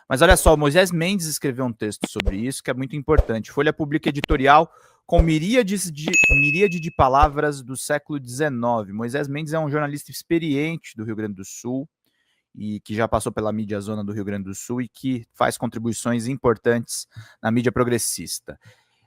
Mas olha só, o Moisés Mendes escreveu um texto sobre isso que é muito importante. Folha Pública Editorial com miríade de palavras do século XIX. Moisés Mendes é um jornalista experiente do Rio Grande do Sul e que já passou pela mídia zona do Rio Grande do Sul e que faz contribuições importantes na mídia progressista.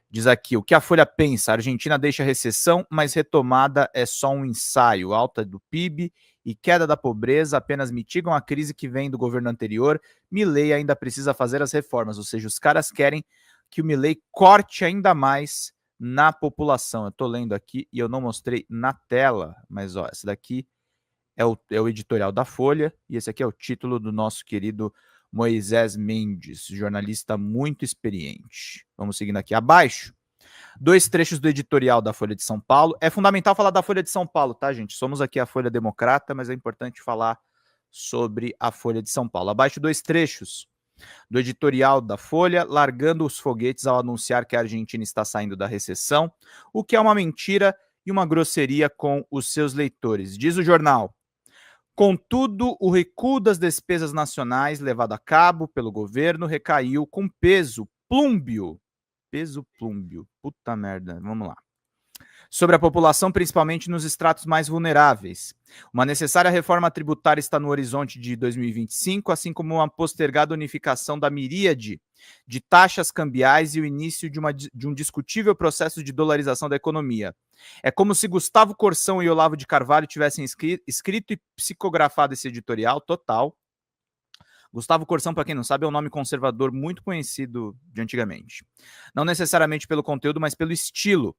Diz aqui, o que a Folha pensa? A Argentina deixa recessão, mas retomada é só um ensaio. Alta do PIB e queda da pobreza apenas mitigam a crise que vem do governo anterior. Milei ainda precisa fazer as reformas, ou seja, os caras querem que o Milei corte ainda mais na população. Eu estou lendo aqui e eu não mostrei na tela, mas ó, esse daqui é o editorial da Folha e esse aqui é o título do nosso querido Moisés Mendes, jornalista muito experiente. Vamos seguindo aqui abaixo. 2 trechos do editorial da Folha de São Paulo. É fundamental falar da Folha de São Paulo, tá, gente? Somos aqui a Folha Democrata, mas é importante falar sobre a Folha de São Paulo. Abaixo 2 trechos do editorial da Folha, largando os foguetes ao anunciar que a Argentina está saindo da recessão, o que é uma mentira e uma grosseria com os seus leitores. Diz o jornal: contudo, o recuo das despesas nacionais levado a cabo pelo governo recaiu com peso plúmbio. Peso plúmbio. Puta merda. Vamos lá. Sobre a população, principalmente nos estratos mais vulneráveis. Uma necessária reforma tributária está no horizonte de 2025, assim como uma postergada unificação da miríade de taxas cambiais e o início de um discutível processo de dolarização da economia. É como se Gustavo Corsão e Olavo de Carvalho tivessem escrito e psicografado esse editorial total. Gustavo Corsão, para quem não sabe, é um nome conservador muito conhecido de antigamente. Não necessariamente pelo conteúdo, mas pelo estilo.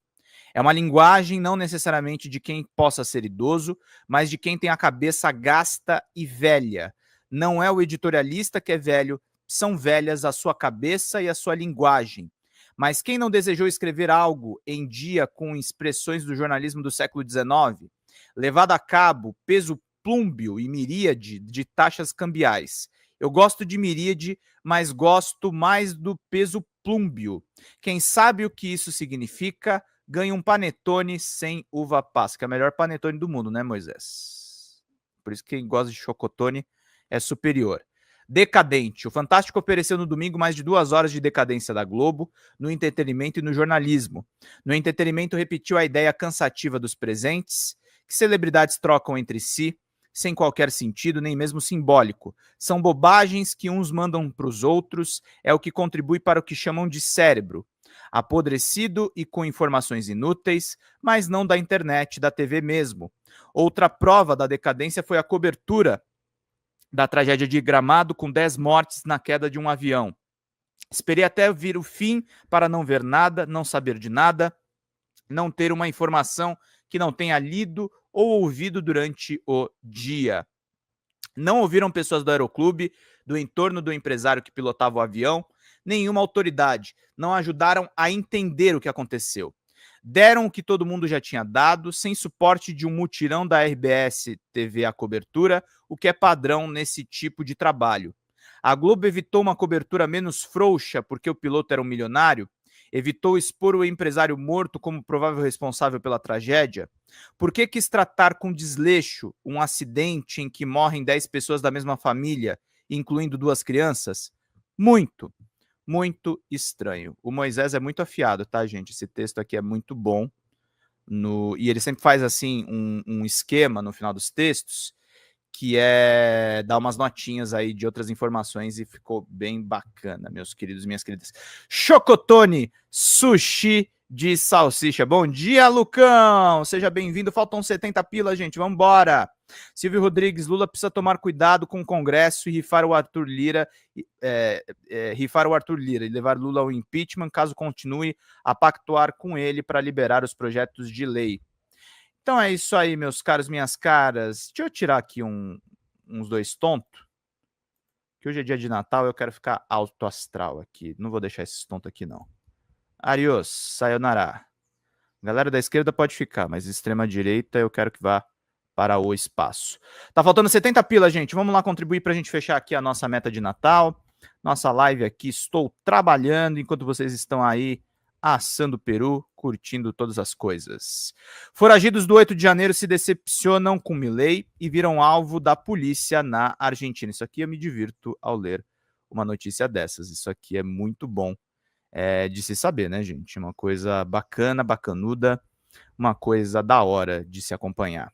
É uma linguagem não necessariamente de quem possa ser idoso, mas de quem tem a cabeça gasta e velha. Não é o editorialista que é velho, são velhas a sua cabeça e a sua linguagem. Mas quem não desejou escrever algo em dia com expressões do jornalismo do século XIX, levado a cabo peso plúmbio e miríade de taxas cambiais? Eu gosto de miríade, mas gosto mais do peso plúmbio. Quem sabe o que isso significa ganha um panetone sem uva passa, que é o melhor panetone do mundo, né, Moisés? Por isso que quem gosta de chocotone é superior. Decadente. O Fantástico ofereceu no domingo mais de 2 horas de decadência da Globo, no entretenimento e no jornalismo. No entretenimento, repetiu a ideia cansativa dos presentes, que celebridades trocam entre si, sem qualquer sentido, nem mesmo simbólico. São bobagens que uns mandam para os outros, é o que contribui para o que chamam de cérebro. Apodrecido e com informações inúteis, mas não da internet, da TV mesmo. Outra prova da decadência foi a cobertura da tragédia de Gramado, com 10 mortes na queda de um avião. Esperei até vir o fim para não ver nada, não saber de nada, não ter uma informação que não tenha lido ou ouvido durante o dia. Não ouviram pessoas do aeroclube, do entorno do empresário que pilotava o avião, nenhuma autoridade. Não ajudaram a entender o que aconteceu. Deram o que todo mundo já tinha dado, sem suporte de um mutirão da RBS TV à cobertura, o que é padrão nesse tipo de trabalho. A Globo evitou uma cobertura menos frouxa porque o piloto era um milionário? Evitou expor o empresário morto como provável responsável pela tragédia? Por que quis tratar com desleixo um acidente em que morrem 10 pessoas da mesma família, incluindo 2 crianças? Muito estranho. O Moisés é muito afiado, tá, gente? Esse texto aqui é muito bom. E ele sempre faz, assim, um esquema no final dos textos, que é dar umas notinhas aí de outras informações e ficou bem bacana, meus queridos e minhas queridas. Chocotone Sushi de salsicha. Bom dia, Lucão! Seja bem-vindo. Faltam 70 pila, gente. Vamos embora. Silvio Rodrigues, Lula precisa tomar cuidado com o Congresso e rifar o Arthur Lira, e levar Lula ao impeachment, caso continue a pactuar com ele para liberar os projetos de lei. Então é isso aí, meus caros, minhas caras. Deixa eu tirar aqui uns 2 tontos, que hoje é dia de Natal, eu quero ficar alto astral aqui. Não vou deixar esses tontos aqui, não. Arios, sayonara. Galera da esquerda pode ficar, mas extrema direita eu quero que vá para o espaço. Tá faltando 70 pila, gente. Vamos lá contribuir para a gente fechar aqui a nossa meta de Natal. Nossa live aqui, estou trabalhando enquanto vocês estão aí assando peru, curtindo todas as coisas. Foragidos do 8 de janeiro se decepcionam com Milei e viram alvo da polícia na Argentina. Isso aqui eu me divirto ao ler uma notícia dessas. Isso aqui é muito bom de se saber, né, gente? Uma coisa bacana, bacanuda, uma coisa da hora de se acompanhar.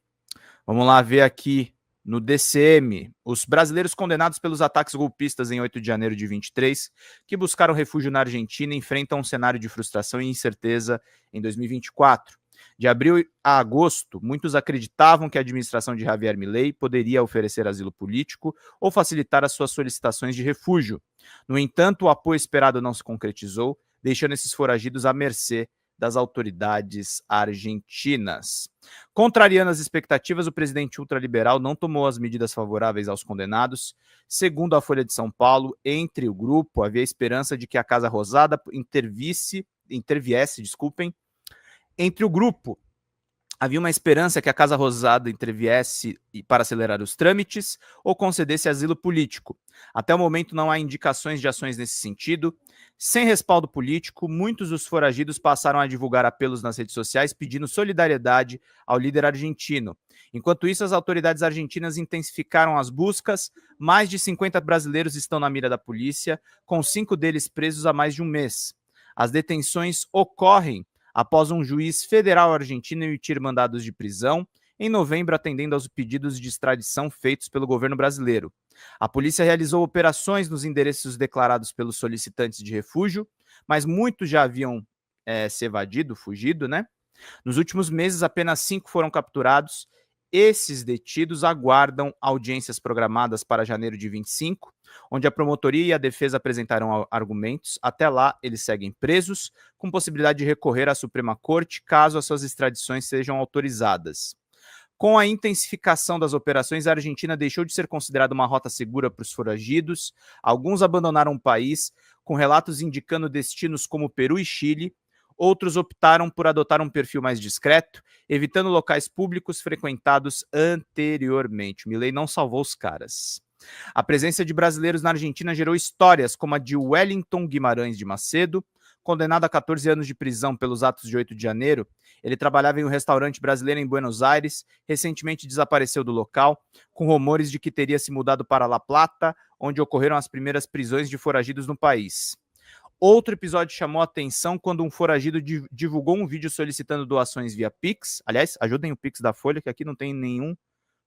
Vamos lá ver aqui no DCM. Os brasileiros condenados pelos ataques golpistas em 8 de janeiro de 23, que buscaram refúgio na Argentina, enfrentam um cenário de frustração e incerteza em 2024. De abril a agosto, muitos acreditavam que a administração de Javier Milei poderia oferecer asilo político ou facilitar as suas solicitações de refúgio. No entanto, o apoio esperado não se concretizou, deixando esses foragidos à mercê das autoridades argentinas. Contrariando as expectativas, o presidente ultraliberal não tomou as medidas favoráveis aos condenados. Segundo a Folha de São Paulo, entre o grupo havia esperança de que a Casa Rosada interviesse, entre o grupo havia uma esperança que a Casa Rosada interviesse para acelerar os trâmites ou concedesse asilo político. Até o momento não há indicações de ações nesse sentido. Sem respaldo político, muitos dos foragidos passaram a divulgar apelos nas redes sociais pedindo solidariedade ao líder argentino. Enquanto isso, as autoridades argentinas intensificaram as buscas. Mais de 50 brasileiros estão na mira da polícia, com 5 deles presos há mais de um mês. As detenções ocorrem após um juiz federal argentino emitir mandados de prisão em novembro, atendendo aos pedidos de extradição feitos pelo governo brasileiro. A polícia realizou operações nos endereços declarados pelos solicitantes de refúgio, mas muitos já haviam se evadido, fugido, né? Nos últimos meses, apenas 5 foram capturados. Esses detidos aguardam audiências programadas para janeiro de 25, onde a promotoria e a defesa apresentarão argumentos. Até lá, eles seguem presos, com possibilidade de recorrer à Suprema Corte caso as suas extradições sejam autorizadas. Com a intensificação das operações, a Argentina deixou de ser considerada uma rota segura para os foragidos. Alguns abandonaram o país, com relatos indicando destinos como Peru e Chile. Outros optaram por adotar um perfil mais discreto, evitando locais públicos frequentados anteriormente. O Milei não salvou os caras. A presença de brasileiros na Argentina gerou histórias como a de Wellington Guimarães de Macedo, condenado a 14 anos de prisão pelos atos de 8 de janeiro. Ele trabalhava em um restaurante brasileiro em Buenos Aires, recentemente desapareceu do local, com rumores de que teria se mudado para La Plata, onde ocorreram as primeiras prisões de foragidos no país. Outro episódio chamou a atenção quando um foragido divulgou um vídeo solicitando doações via Pix. Aliás, ajudem o Pix da Folha, que aqui não tem nenhum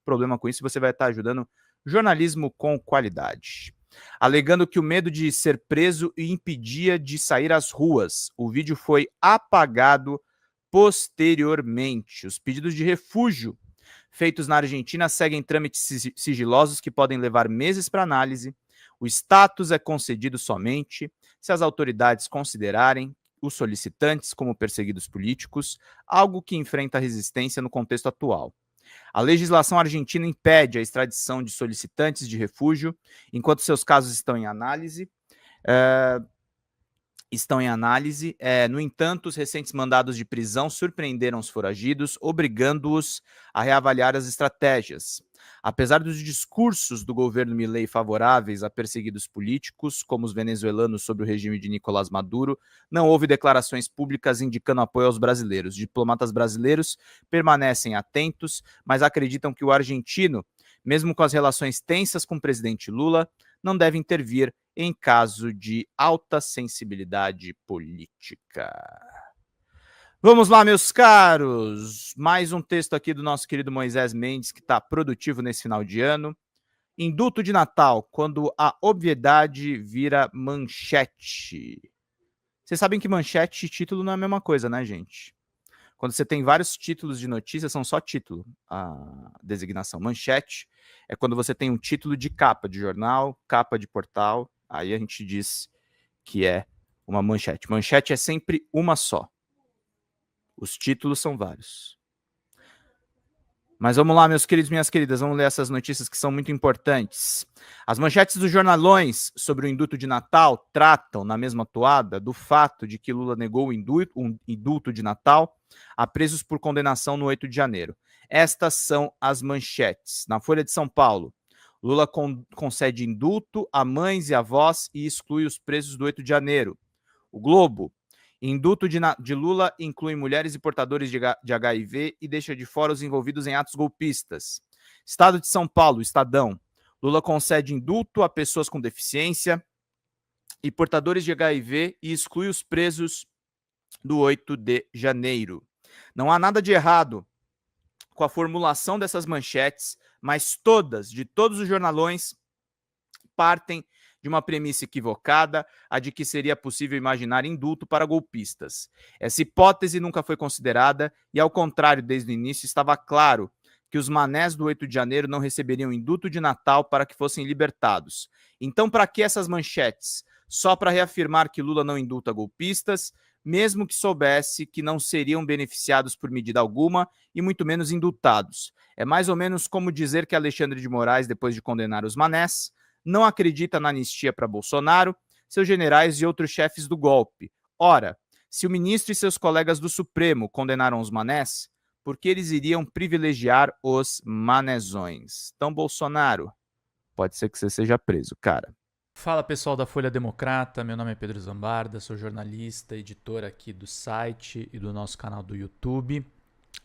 problema com isso. Você vai estar ajudando jornalismo com qualidade. Alegando que o medo de ser preso o impedia de sair às ruas. O vídeo foi apagado posteriormente. Os pedidos de refúgio feitos na Argentina seguem trâmites sigilosos que podem levar meses para análise. O status é concedido somente se as autoridades considerarem os solicitantes como perseguidos políticos, algo que enfrenta resistência no contexto atual. A legislação argentina impede a extradição de solicitantes de refúgio enquanto seus casos estão em análise. No entanto, os recentes mandados de prisão surpreenderam os foragidos, obrigando-os a reavaliar as estratégias. Apesar dos discursos do governo Milei favoráveis a perseguidos políticos, como os venezuelanos sob o regime de Nicolás Maduro, não houve declarações públicas indicando apoio aos brasileiros. Diplomatas brasileiros permanecem atentos, mas acreditam que o argentino, mesmo com as relações tensas com o presidente Lula, não deve intervir em caso de alta sensibilidade política. Vamos lá, meus caros. Mais um texto aqui do nosso querido Moisés Mendes, que está produtivo nesse final de ano. Indulto de Natal, quando a obviedade vira manchete. Vocês sabem que manchete e título não é a mesma coisa, né, gente? Quando você tem vários títulos de notícia, são só título. A designação manchete é quando você tem um título de capa de jornal, capa de portal. Aí a gente diz que é uma manchete. Manchete é sempre uma só. Os títulos são vários. Mas vamos lá, meus queridos e minhas queridas, vamos ler essas notícias que são muito importantes. As manchetes dos jornalões sobre o indulto de Natal tratam, na mesma toada, do fato de que Lula negou um indulto de Natal a presos por condenação no 8 de janeiro. Estas são as manchetes. Na Folha de São Paulo, Lula concede indulto a mães e avós e exclui os presos do 8 de janeiro. O Globo, indulto de Lula inclui mulheres e portadores de HIV e deixa de fora os envolvidos em atos golpistas. Estado de São Paulo, Estadão. Lula concede indulto a pessoas com deficiência. e portadores de HIV e exclui os presos do 8 de janeiro. Não há nada de errado com a formulação dessas manchetes, mas de todos os jornalões, partem de uma premissa equivocada, a de que seria possível imaginar indulto para golpistas. Essa hipótese nunca foi considerada e, ao contrário, desde o início estava claro que os manés do 8 de janeiro não receberiam indulto de Natal para que fossem libertados. Então, para que essas manchetes? Só para reafirmar que Lula não indulta golpistas, mesmo que soubesse que não seriam beneficiados por medida alguma e muito menos indultados. É mais ou menos como dizer que Alexandre de Moraes, depois de condenar os manés, não acredita na anistia para Bolsonaro, seus generais e outros chefes do golpe. Ora, se o ministro e seus colegas do Supremo condenaram os manés, por que eles iriam privilegiar os manezões? Então, Bolsonaro, pode ser que você seja preso, cara. Fala pessoal da Folha Democrata, meu nome é Pedro Zambarda, sou jornalista, editor aqui do site e do nosso canal do YouTube.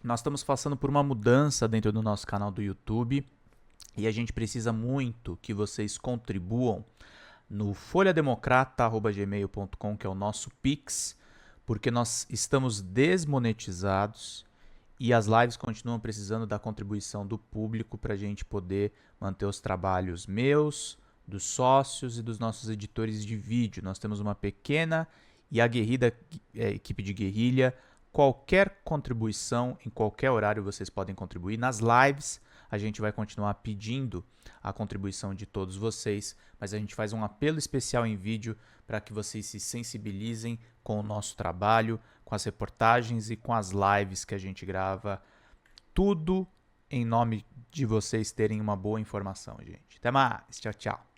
Nós estamos passando por uma mudança dentro do nosso canal do YouTube e a gente precisa muito que vocês contribuam no folhademocrata@gmail.com, que é o nosso Pix, porque nós estamos desmonetizados e as lives continuam precisando da contribuição do público para a gente poder manter os trabalhos meus, dos sócios e dos nossos editores de vídeo. Nós temos uma pequena e aguerrida equipe de guerrilha. Qualquer contribuição, em qualquer horário vocês podem contribuir. Nas lives a gente vai continuar pedindo a contribuição de todos vocês, mas a gente faz um apelo especial em vídeo para que vocês se sensibilizem com o nosso trabalho, com as reportagens e com as lives que a gente grava. Tudo em nome de vocês terem uma boa informação, gente. Até mais. Tchau, tchau.